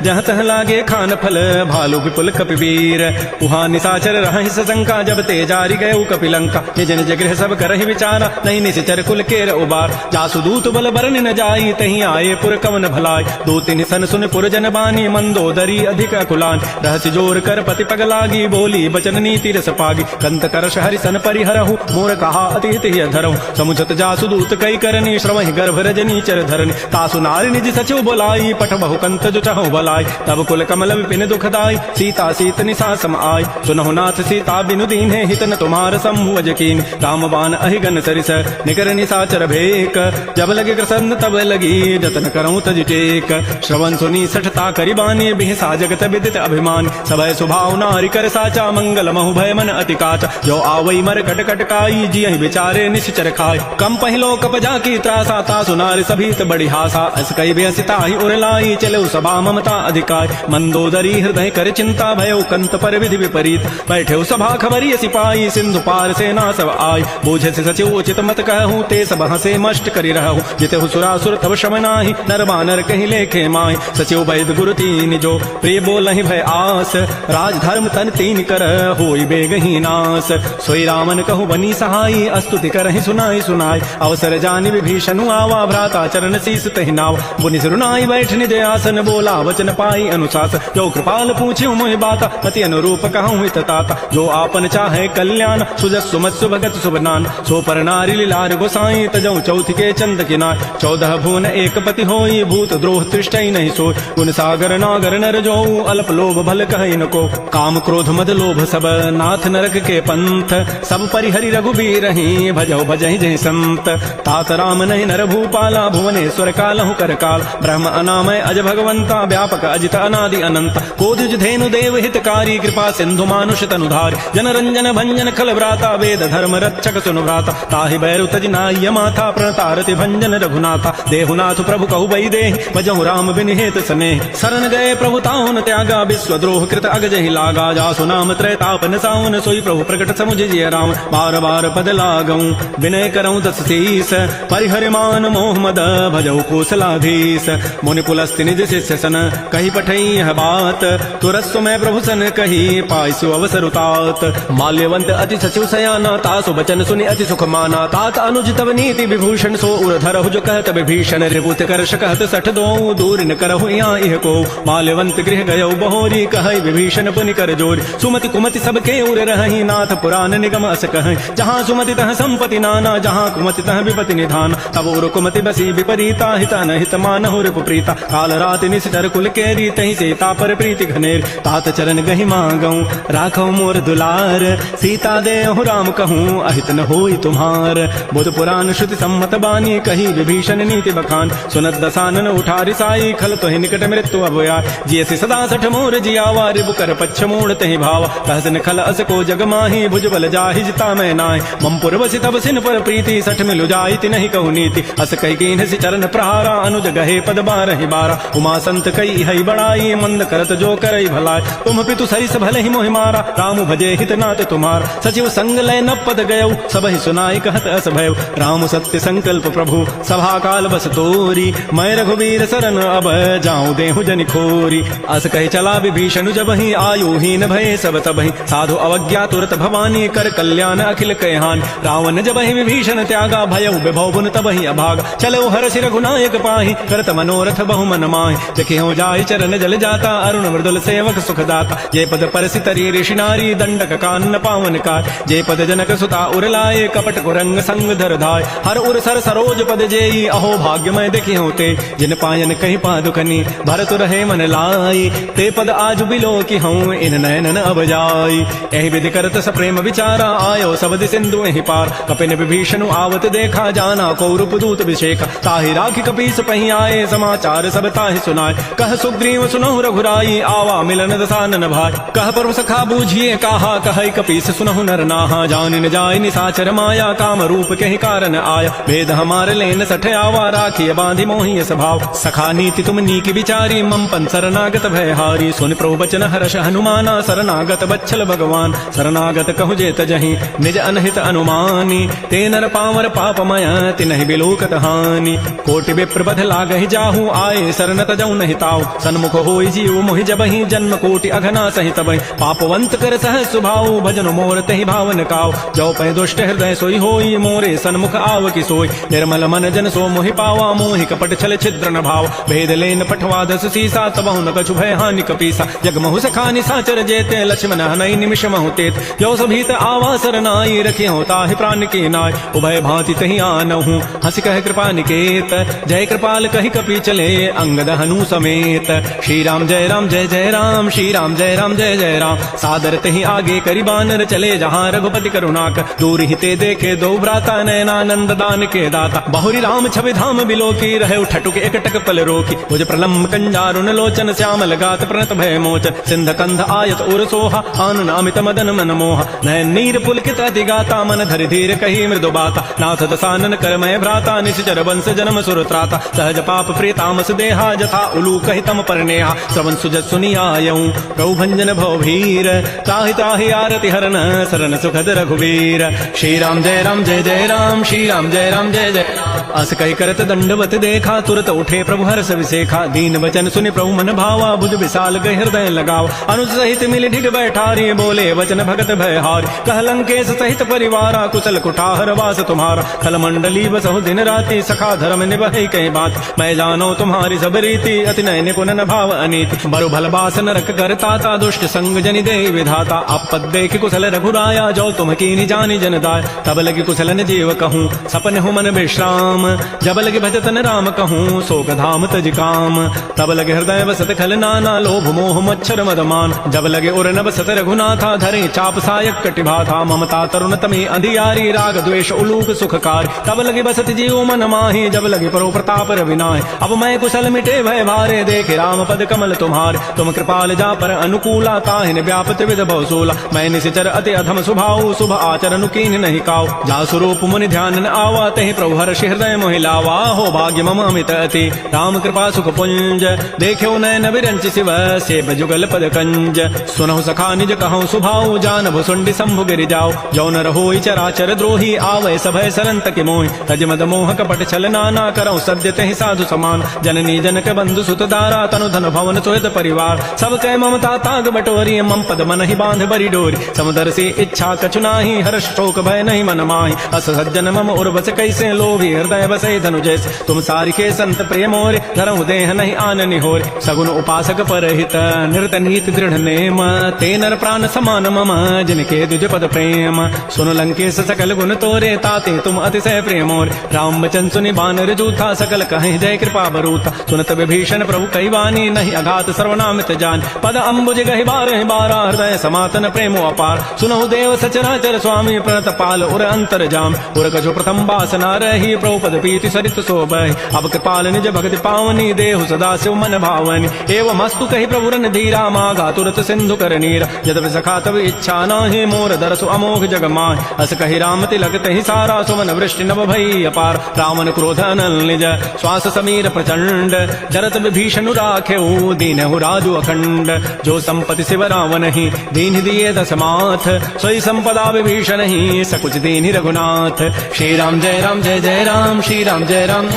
जहाँ तह लागे खान फल भालु विपुल कपिवीर। उहाँ निशाचर रहि सशंका जब ते जारी गए कपिलंका। निज निज गृह सब करहि विचारा नहीं निश्चर कुल केर उबार। जासु दूत बल बरन न जाई तहीं आए पुर कवन भलाई। दो तिन सन सुन पुर जन बानी मंदोदरी अधिक अकुलान। रहस्य जोर कर पति पग लागी बोली बचन नीति रस पागी। कंत करश हरि सन परिहरहु मोर कहा अति हित धरहु। समुझत जासु दूत कई करनी श्रवहि गर्भ रजनी चर धरनी। तासु नारी निज सचिव बोलाई पठ बहु कंत जो चाहो बलाई। तब कुल कमल विपिन दुखदाई, सीता सीत निशा सम आय। सुनहु नाथ सीता बिनु दीन्हे, हित न तुम्हार शंभु अजकीन। राम बाण अहिगन सरिस, निकर निशाचर भेक। जब लगे कृष्ण तब लगी, जतन करऊं तज टेक। श्रवण सुनी सठता करिबानी, बिहसा जगत विदित अभिमान। सबय सुभाव नारी कर साचा, मंगल महु भय मन अति काचा। जो आवई मर कट कटकाई, जियहि विचारे निश्चर खाय। कम पहिलो कपजा की त्रासा, तासु नारी सभीत बड़ी हासा। अस कई बेसिता ही उरलाई, चलो सभा ममता अधिकाय। मंदोदरी हृदय कर चिंता, भयो कंत पर विधि विपरीत। बैठे सभा खबरी सिपाही, सिंधु पार सेना सब आय। बूझे से सचिव उचित मत कहूँ, ते सब हसे मष्ट करि रहूँ। जितहु सुरासुर तब शम नाही, नर बानर कहीं लेखे माय। सचिव वैद गुरु तीन जो, प्रिय बोलहि भय आस। राज धर्म तन तीन कर, होई बेगहि नास। सोई रामन कहूँ बनी सहाई, अस्तुति करहि सुनाई सुनाई। अवसर जानि विभीषणु आवा, भ्राता चरण शीस तहि नाव। मुनि सिरुनाई बैठ निज आसन, बोला वचन पाई अनुशासन। जो कृपाल पूछ्यु मोहि बाता, पति अनुरूप कहूँ हित ताता। जो आपन चाहे कल्याण, सुजस सुमत सुभगत सुबनान। सो पर नारी लीलार गोसाई, तजौ चौथ के चंद किनार। 14 भुवन एक पति होई, भूत द्रोह तृष्टै नहीं सोई। गुण सागर नागर नर जो, अल्प लोभ भल कहि न को। काम क्रोध मद लोभ सब, नाथ नरक के पंथ। सब परिहरि रघुबीर ही, भजौ भजहि जहि संत। तात राम नहीं नर भूपाला, भुवनेश्वर कालहु कर काल। ब्रह्म अनामय अज भगवंता, व्यापक अजित अनादि अनंत। कोदिज धेनु देव हितकारी, कृपा सिंधु मानुष तनुधार। जन रंजन भंजन खल व्राता, वेद धर्म रक्षक सुनु भ्राता। ताहि बैरु तज नाय माथा, प्रणतारति भंजन रघुनाथा। देहुनाथ प्रभु कहु बई देहि, भजहु राम बिन हेत स्नेह। शरण गए प्रभु ताहु न त्यागा, विश्वद्रोह कृत अगजहि लागा। जासु नाम त्रैतापन सावन, सोई प्रभु प्रकट समुझ जिय राम। बार बार पद लागऊं, विनय करऊं दस शीस। परिहरि मान मोह मद, भजहु कौशलाधीश। मुनि पुलस्त्य निज शिष्य सन, कही पठई यह बात। तुरस्व मैं प्रभु सन कही, पाइसु अवसर उतात। माल्यवंत अति सचिव सयाना, तासु बचन सुनि अति सुख माना। तात अनुज तब नीति विभूषण, सो उर धरहु जो कहत विभीषण। रिपुत करश कहत सठ दो, दूर न करहु यहाँ इह को। माल्यवंत गृह गयौ बहोरी, कहै विभीषण पुनि कर जोरी। सुमति कुमति सबके उर रहहि, नाथ पुराण निगम अस कहै। जहाँ सुमति तह संपति नाना, जहाँ कुमति तह विपति निधान। तब उर कुमति बसी विपरीता, हित न हित मानहु रिपु प्रीता। काल राति निशिचर कुल केरी, तहि सीता पर प्रीति घनेर। तात चरण गहि मांगऊं, राखौ मोर दुलार। सीता देहु राम कहूँ, अहित न होई तुम्हार। बुध पुराण श्रुति सम्मत बानी, कही विभीषण नीति बखान। सुनत दसानन उठारि साई, खल तोहि निकट मृत्यु अभया। जियसि सदा सठ मोर जियावा, रिबु कर पच्छ मूढ़ तहि भावा। कहसन खल अस को जग माही, भुज बल जाहि जिता मैं नाहि। मम पुरवसि तब सिन पर प्रीति, सठ मिलु जाइति नहीं कहु नीति। अस कहि कीन्हसि चरण प्रहारा, अनुज गहे पद बारहि बारा। उमा संत कई हई बड़ाई, मंद करत जो करई भलाई। तुम पितु सरिस भले ही मोहि मारा, राम भजे हित नाथ तुम्हार। सचिव संग लय न पद गयौ, सबहि सुनाई कहत अस भयउ। राम सत्य संकल्प प्रभु, सभा काल बस तोरी। मैं रघुबीर सरन अब, जाऊं देहु जनि खोरी। अस कहि चला विभीषण जबहि, आयुहीन भये सब तबहि। साधु अवज्ञा तुरत भवानी, कर कल्याण अखिल कहान। रावण जबहि विभीषण त्यागा, भयउ विभव पुन तबहि अभागा। चलो हरषि रघुनायक पाहि, करत मनोरथ बहु मन माहि। जखिहु जाहि चरण जल जाता, अरुण मृदुल सेवक सुखदाता। जे पद परसि तरी ऋषि नारी, दंडक कानन पावन कार। जे पद जनक सुता उर लाए, कपट कुरंग संग धर धाय। हर उर सर सरोज पद जेई, अहो भाग्य मैं देखि होते। जिन पायन कहि पादुकनी, भरत रहे मन लाई। ते पद आज बिलो की हूँ, इन नयनन अब जाई। एहि विधि करत स प्रेम विचारा, आयो सबदि सिंधु एहि पार। कपिन विभीषण आवत देखा, जाना को रूप दूत विषेखा। ताहि राखि कपीस पहि आए, समाचार सब ताहि सुनाए। कह सुग्रीव सुनहु रघुराई, आवा मिलन दसानन भाई। कह प्रभु सखा बूझिए काहा, कहै कपीस सुनहु नर नाहा। जान न जाय निशाचर माया, काम रूप के ही कारण आया। भेद हमार लेन सठ आवा, राखिय बांधि मोहि स्वभाव। सखा नीति तुम नीक विचारी, मम पन शरणागत भयहारी। सुन प्रभु बचन हर्ष हनुमाना, शरणागत बच्छल भगवान। शरणागत कहु जे तजहि, निज अनहित अनुमानी। ते नर पावर पापमय, तिनहि बिलोकत हानि। कोटि विप्र बध लागहि जाहू, आए शरण तजौ नहि ताऊ। सन्मुख होई जीव मोहि जबहि, जन्म कोटि अघना सहित बहि। पापवंत कर सहज सुभाऊ, भजन मोर तहि भावन काऊ। जो पै दुष्ट हृदय सोई होई, मोरे सन्मुख आव कि सोई। निर्मल मन जन सो मोहि पावा, मोहि कपट छल छिद्र न भाव। भेद लेन पठवा दस सीसा, तबहु न कछु भय हानि कपीसा। जग महु सखा निशाचर जेते, लक्ष्मण हनई निमिष महु तेत। जो सभीत आवा सरनाई, रखि होता है प्राण के नाय। उभय भांति तहि आनहु, हंस कह कृपा निकेत। जय कृपाल कहि कपि चले, अंगद हनु प्रभु समेत। श्री राम जय राम जय जय राम, श्री राम जय राम जय जय राम। सादर ते ही आगे करी बानर चले जहाँ रघुपति करुणाक, दूर ही ते देखे दो भ्राता नयनानंद दान के दाता। बहुरी राम छवि धाम बिलो की रहे ठटुक एकटक पल रोकी, भुज प्रलम्ब कंजारुन लोचन श्यामल गात प्रणत भय मोचन। सिंध कंध आयत उर सोहा, आनन अमित मदन मन मोहा। नयन नीर पुलकित अति गाता, मन धरि धीर कही मृदु बाता। नाथ दसानन करमय भ्राता, निश्चर वंश जन्म सुर त्राता। सहज पाप प्रीतामस देहा, जथा उलू कहि तम परनेहा। श्रवण सुजत सुनियायऊं, प्रभु भंजन भव भीर। ताहि ताहि आरति हरन, शरण सुखद रघुवीर। श्री राम जय राम जय जय राम, श्री राम जय राम जय जय राम। अस कहि करत दंडवत देखा, तुरत उठे प्रभु हर्ष विसेखा। दीन वचन सुनि प्रभु मन भावा, बुझ विशाल गहि हृदय लगावा। अनुज सहित मिल ढिग बैठारी, बोले वचन भगत भयहारी। कह लंकेश सहित परिवारा, कुशल कुठार वास तुम्हारा। खल मंडली बसहु दिन राति, सखा धर्म निभहि कहीं बात। मैं जानो तुम्हारी सब रीति, अति नय निपुण न भाव अनीति। बरु भल बास नरक करताता, दुष्ट संग जनि दे विधाता। आपद देख कुशल रघुराया, जो तुम कीनि जानि जन दाय। तब लगी कुशल न जीव कहूँ, सपन हु मन विश्राम। जब लगे भजत न राम कहूँ, शोक धाम तज काम। तब लगे हृदय बसत खल नाना, लोभ मोह मच्छर मदमान। जब लगे उर न बसत रघुनाथा, धरे चाप सायक कटिभा था। ममता तरुण तमे अधियारी, राग द्वेष उलूक सुखकारी। तब लगे बसत जीव मन माही, जब लगे परो प्रताप रविनाय। अब मैं कुशल मिटे भय भारे, देखे राम पद कमल तुम्हारे। तुम कृपाल जा पर अनुकूला, ताहिन व्यापत विध भव सूला। मैं निशिचर अति अधम स्वभाव, शुभ आचरण कीन नहीं काऊ। जा स्वरूप मुनि ध्यान न आवा, तहि प्रभु हर्षि हृदय मोहि लावा। हो भाग्य मम अमित अति, राम कृपा सुख पुंज। देखो नयन विरंच शिव, सेव जुगल पद कंज। सुनहु सखा निज कहूँ सुभाऊ, जान भुसुंडि शंभु गिरि जाओ। जौ न रहोई चराचर द्रोही, आवै सभय सरंत के मोहि। तज मद मोह कपट छल नाना, करऊँ सद्य तहि साधु समान। जननी जनक बंधु सुत दारा, तनु धन भवन सुहृद परिवार। सब कै ममता ताग बटोरी, मम पद मन ही बांध बरी डोरी। समुदर से इच्छा कछु नाही, हर्ष शोक भय नहीं मन माही। अस सज्जन मम उर्वस कैसे, लोभी हृदय बसै धनु जैसे। तुम सारिके संत प्रेमोरे, धरहु देह नहीं आन निहोरे। सगुन उपासक परहित, निरत नीति दृढ़ नेम। ते नर प्राण समान मम, जिनके द्विज पद प्रेम। सुन लंकेश सकल गुण तोरे, ताते तुम अतिशय प्रेमोरे। राम वचन सुनि बानर जूथा, सकल कहीं जय कृपा बरूथा। सुनत विभीषण प्रभु कहि वानी, नहीं अघात सर्वनामित जान। पद अम्बुज गहि बारह बारा, हृदय समातन प्रेमो अपार। सुनहु देव सचराचर स्वामी, प्रणत पाल उर अंतर जाम। उर कछु प्रथम बासना रही, प्रभु पद पीति सरित शोभहि। अब कृपाल निज भगति पावनी, देहु सदा शिव मन भावनी। एवं मस्तु कहि प्रभु रन धीरा, मागा तुरत सिंधु कर नीर। यद्यपि सखा तब इच्छा नाहि, मोर दरसु अमोघ जग माहि। अस कहि राम तिलक तहि सारा, सुमन वृष्टि नभ भई अपार। रावण क्रोध अनल निज, श्वास समीर प्रचंड। जरत विभीषण राखेऊ, दीनहु राजु अखंड। जो संपत्ति शिव रावण ही, दीन दिए दस माथ। सोई संपदा विभीषण ही, सकुच दीन रघुनाथ। श्री राम जय राम जय जय राम, श्री राम जय राम।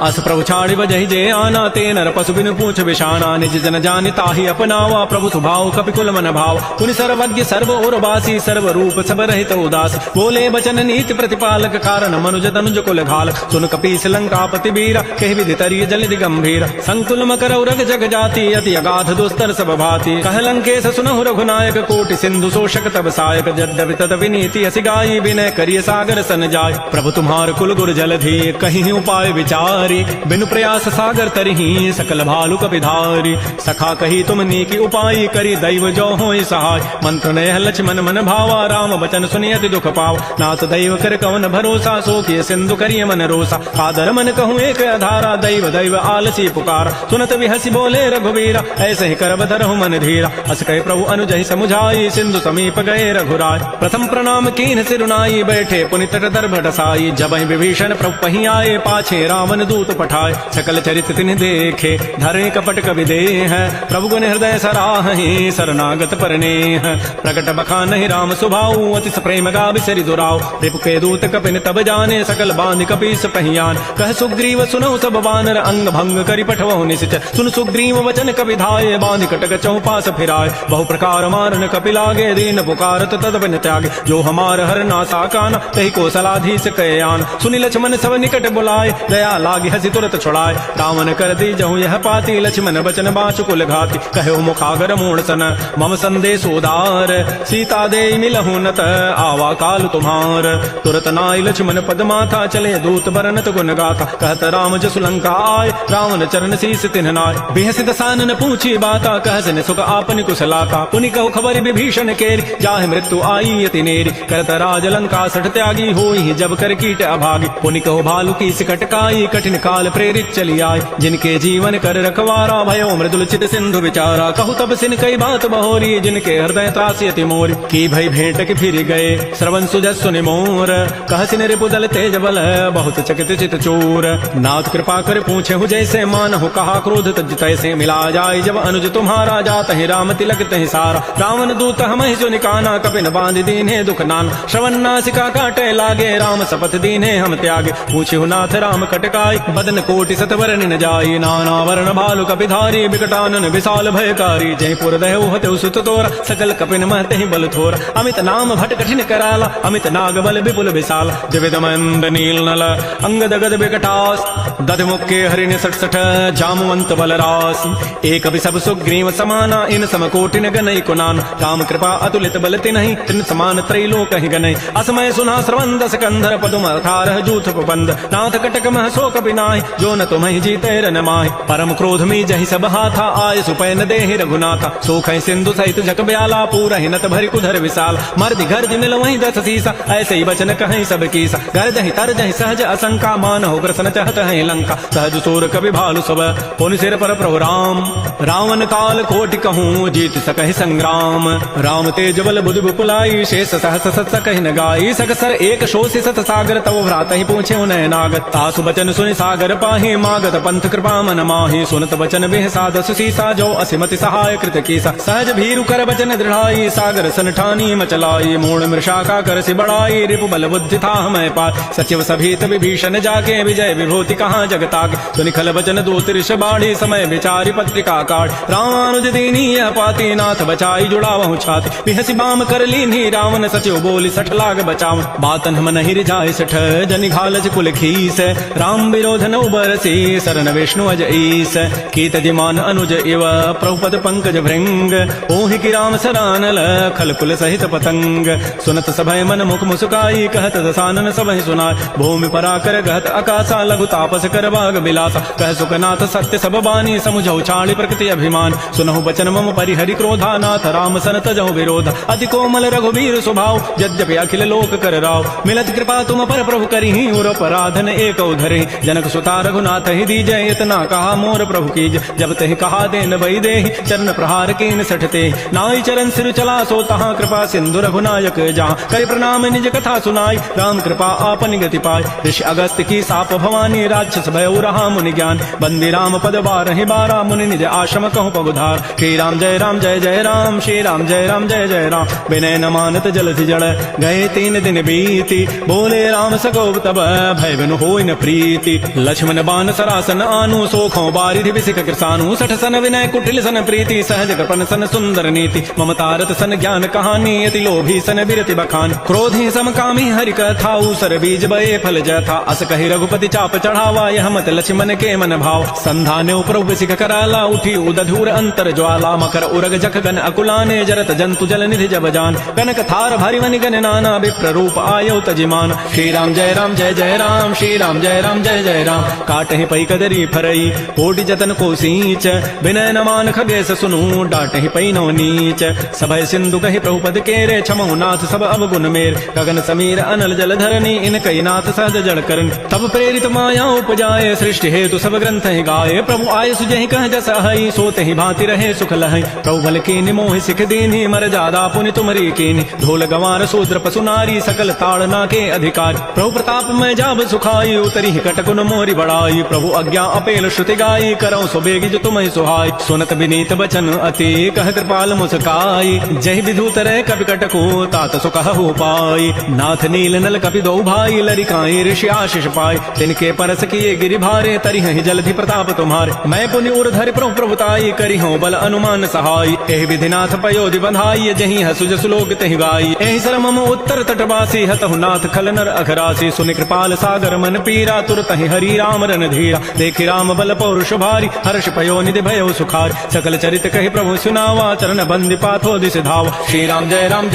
अस प्रभु छाड़ि बजहि जे आना, ते नर पशु बिनु पूछ बिशाना। निज जन जानि ताहि अपनावा, प्रभु स्वभाव कपिकुल मन भाव। पुनि सर्वज्ञ सर्व उर्वासी, सर्व रूप सब रहित उदास। बोले बचन नीति प्रतिपालक, कारण मनुज तनुज कुल घाल। सुन कपीस लंकापति वीरा, कहि विधि तरिय जलधि गंभीर। संकुल मकर उरग जग जाति, अति अगाध दुस्तर सब भाति। कह लंकेश सुनहु रघुनायक, कोटि सिंधु शोषक तब सायक। यद्यपि तदपि नीति असि गाई, विनय करिय सागर सन जाय। प्रभु तुम्हार कुल गुर जलधि, कहीं उपाय विचार। बिनु प्रयास सागर तरही, सकल भालु कपिधारी। सखा कही तुम नीकी उपाय, करी दैव जो होय सहाय। मंत्र नय लक्ष्मण मन भावा, राम वचन सुनि अति दुख पाव। नाथ दैव कर कवन भरोसा, सो किए सिंधु करिय मन रोसा। आदर मन कहूँ एक आधारा, दैव दैव आलसी पुकार। सुनत विहसी बोले रघुवीरा, ऐसे ही करब धरहु मन धीरा। अस कहे प्रभु अनुजहि समुझाई, सिंधु समीप गए रघुराय। प्रथम प्रणाम कीन सिरुनाई, बैठे पुनि तट दर्भ डसाई। जबहि विभीषण प्रभु पहि आए, पाछे रावण दूत पठाए। सकल चरित तिन्हि देखे, धरे कपट कवि देह। प्रभु गुण हृदय सराहि, शरणागत परनेह। प्रकट बखानहि राम सुभाऊ, अति प्रेम गावि सरि दुराऊ। रिपु के दूत कपिन तब जाने, सकल बांधि कपीस पहियान। कह सुग्रीव सुनहु सब बानर, अंग भंग करि पठवहु निश्चय। सुन सुग्रीव वचन कपि धाये, बांधि कटक चौपास फिराय। बहु प्रकार मारन कपि लागे, दीन पुकारत तद बिन त्यागे। जो हमार हर नासा काना, तहि को सलाधीस कयान। सुनि लक्ष्मण सब निकट बुलाए, दया लागी हसी तुरत छुड़ाए। रावण कर दी जहु यह पाती, लक्ष्मण बचन बाँचु कुल घाती। कहो मुखागर मूण सन मम संदेश उदार, सीता दे मिलहु नत आवा काल तुम्हार। तुरत नाई लक्ष्मण पद माथा, चले दूत बरनत गुण गाथा। कहत राम जसु लंका आय, रावण चरण शीस तिन्ह नाय। बिहस दसानन पूछी बाता, कहसन सुख आपन कुशलाता। पुनि कहु खबर विभीषण केरी, जाहि मृत्यु आई अति नेरी। करत राज लंका सठ त्यागी, होई जब कर कीट अभागी। पुनि कहु भालु की सिकट काई, कठिन काल प्रेरित चली आय। जिनके जीवन कर रखवारा, भयो मृदुल चित सिंधु विचारा। कहु तब सिन कई बात बहोरी, जिनके हृदय त्रासी अति मोरी। की भई भेंट के फिर गए, श्रवण सुजस सुनि मोर। कहसिन रिपुदल तेज बल, बहुत चकित चित चोर। नाथ कृपा कर पूछे हु जैसे, मानहु कहा क्रोध तज तैसे। मिला जाय जब अनुज तुम्हारा, जात ही राम तिलक तहि सारा। रावण दूत हमहि जो निकाना, कपिन बांध दीन्हे दुख नान। श्रवण नासिका काटे लागे, राम शपथ दीन्हे हम त्यागे। पूछे हु नाथ राम कटकाई, बदन कोटि सत वरनि न जाई। नाना वर्ण भालु कपिधारी, विकटानन विशाल भयकारी। जयपुर दहु हतु सुत तोरा, सकल कपिन महते बल थोरा। अमित नाम भट कठिन कराला, अमित नाग बल विपुल विशाल। जविद मंद नील नल अंगद गद विकटास, दध मुक्के हरिण सठ सठ जामवंत बलरास। एक भी सब सुग्रीव समाना, इन समकोटिन गनई कुनान। राम कृपा अतुलित बल तिन्हि, तिन समान त्रैलोक ही गनई। असमय सुना श्रवण दस कंधर, पदुम अठारह जूथ प्रबंध। नाथ कटक मह सो कपि नाहि, जो न तुम्हि जीते रन माहि। परम क्रोध में जहि सब हाथा, आय सुपैन देहि रघुनाथा। सोखै सिंधु सहित जग ब्याला, पूरहि नत भरि कुधर विशाल। मर्दि गर्ज मिल वहीं दस सीसा, ऐसे ही वचन कहीं सब कीसा। गर्जहि तरजहि सहज असंका, मानहु ग्रसन चहत है लंका। सहज सूर कवि भालु सब, पुनि सिर पर प्रभु राम। रावण काल कोटि कहूँ, जीत सकहि संग्राम। राम तेज बल बुधि विपुलाई, शेष सहस सत सकहि न गाई। सकसर एक शोषि सत सागर, तव भ्रात ही पूछे उनय नागत। तासु बचन सुनि सागर पाहि, मागत पंथ कृपा मन माहि। सुनत बचन बिह सादस सीसा, जो असिमति सहाय कृत कीसा। सहज भीरु कर बचन दृढ़ाई, सागर सन ठानी मचलाई। मूढ़ मृषा का कर सि बढ़ाई, रिपु बल बुद्धि था मैं पाय। सचिव सभीत विभीषण जाके, विजय विभूति कहाँ जगताके। सुनि खल बचन दो तिरष बाढ़ी, समय विचारि पत्रिका काढ़। रामानुज दीनी यह पाती, नाथ बचाई जुड़ावहु छाती। बिहसि बाम कर लीन्ही रावण, सचिव बोली सठ लाग बचावन। बातन हम नहीं रिझाय सठ, जनि घालस कुल खीस। राम विरोध न उबरसी, शरण विष्णु अज ईस। कीत जिमान अनुज इव, प्रभुपद पंकज भृंग। ओहि की राम सरानल, खल कुल सहित पतंग। सुनत सभय मन मुख मुस्काई, कहत दसानन सबहि सुनाय। भूमि पराकर कहत आकाशा, लघु तापस कर बाग बिलासा। कह सुखनाथ सत्य सब बानी, समुझौ छाड़ी प्रकृति अभिमान। सुनहु बचन मम परिहरि क्रोधा, नाथ राम सन तजहु विरोधा। अति कोमल रघुबीर स्वभाव, यद्यपि अखिल लोक कर राव। मिलत कृपा तुम पर प्रभु करिहि, उर पराधन एक धरिहि। जनक सुता रघुनाथ ही दीजय, इतना कहा मोर प्रभु कीज। जब तहि कहा देन वही देहि, चरण प्रहार कीन सठते। नाई चरण सिर चला सो तहाँ, कृपा सिंधु रघुनायक जहाँ। करि प्रणाम निज कथा सुनाई, राम कृपा आपन गति पाय। ऋषि अगस्त की साप भवानी, राक्षस भयो रहा मुनि ज्ञान। बंदी राम पद बारहि बारा, मुनि निज आश्रम कहु पगुधार। श्री राम जय जय राम, श्री राम जय जय राम। विनय न मानत जलधि जड़, गए 3 दिन बीती। बोले राम सगोब तब, भय बिनु होई न प्रीति। लक्ष्मण बान सरासन आनु, सोखों बारिधि बिसिक कृसानु। सठ सन विनय कुटिल सन प्रीति, सहज कृपन सन सुंदर नीति। ममतारत सन ज्ञान कहानी, अति लोभी सन बिरति बखान। क्रोधी समकामी हरि कथा, ऊसर बीज बये फल जथा। अस कहि रघुपति चाप चढ़ावा, यह मत लक्ष्मण के मन भाव। संधाने प्रभु बिसिक कराला, उठी उदधूर अंतर ज्वाला। मकर उरग जख गन अकुलाने, जरत जंतु जल निधि जब जान। कनक थार भारी वनि गन नाना, विप्र रूप आयो तजिमान। श्री राम जय जय राम, श्री राम जय जय राम। काटहि पै कदरी फरई, कोटि जतन को सींच। विनय न मान खगेश सुनु, डांटहि पै नो नीच। सभय सिंधु कहि प्रभुपद केरे, क्षमहु नाथ सब अवगुण मेर। गगन समीर अनल जल धरनी, इन कई नाथ सहज जड़ करन। तब प्रेरित माया उपजाए, सृष्टि हेतु सब ग्रंथ ही गाये। प्रभु आय सुजहि कह जस हई, सोते ही भांति रहे सुख लहई। प्रभु भल कीनि मोहि सिख दीन्हि, मर जादा पुनि तुमरी कीन्हि। ढोल गंवार शूद्र पशु नारी, सकल ताड़ना के अधिकार। प्रभु प्रताप में जाब सुखाई, उतरी ही कटकुन मोरी बड़ाई। प्रभु आज्ञा अपेल श्रुति गाई, करौ सो बेगी जो तुम्हि सुहाई। सुनत विनीत बचन अति, कह कृपाल मुस्काई। जय विधूत रे कपि कटको, तात सो कहु पाई। नाथ नील नल कपि दो भाई, लरिकाई ऋषि आशीष पाई। तिनके परस किए गिरि भारे, तरिहि जलधि प्रताप तुम्हारे। मैं पुनि उर्धरि प्रभु प्रभुताई, करिहु बल अनुमान सहाय। एहि विधिनाथ पयोधि बंधाई, जहि हसु जसु लोक तहि गाई। एहि सर मम उत्तर तटवासी, हतहु नाथ खल नर अघरासी। सुनि कृपाल सागर मन पीरा, तुरत कहीं हरि राम रणधीरा देखि राम बल पौरुष भारी हर्ष पयो निधि भयो सुखारी सकल चरित कहि प्रभु सुनावा चरण बंदी पाथो दिस धावा श्री राम जय राम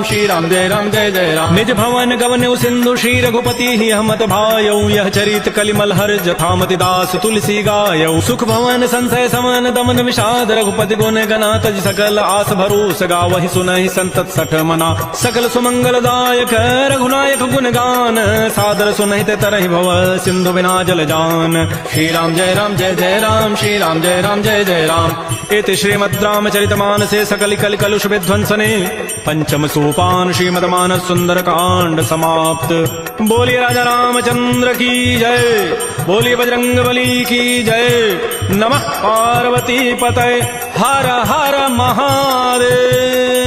श्री राम जय जय राम निज भवन गवन सिंधु श्री रघुपति ही हमत भायौ यह चरित कलिमल हर जथामति दास तुलसी गायौ सुख भवन संशय समन दमन विषाद रघुपति गुण गना तज सकल आस भरोस गावहि सुनहि संतत सठ मना सकल सुमंगल दायक रघुनायक गुण गान सादर सुनहि ते तरहि भव सिंधु बिना जल जान श्री राम जय राम श्री राम जय जय राम इति श्रीमद् रामचरितमानसे सकल कल कलुष विध्वंसने पंचम सोपान श्रीमद् मानस सुंदर कांड समाप्त। बोलिए राजा रामचंद्र की जय, बोलिए बजरंग बली की जय। नमः पार्वती पतये, हर हर महादेव।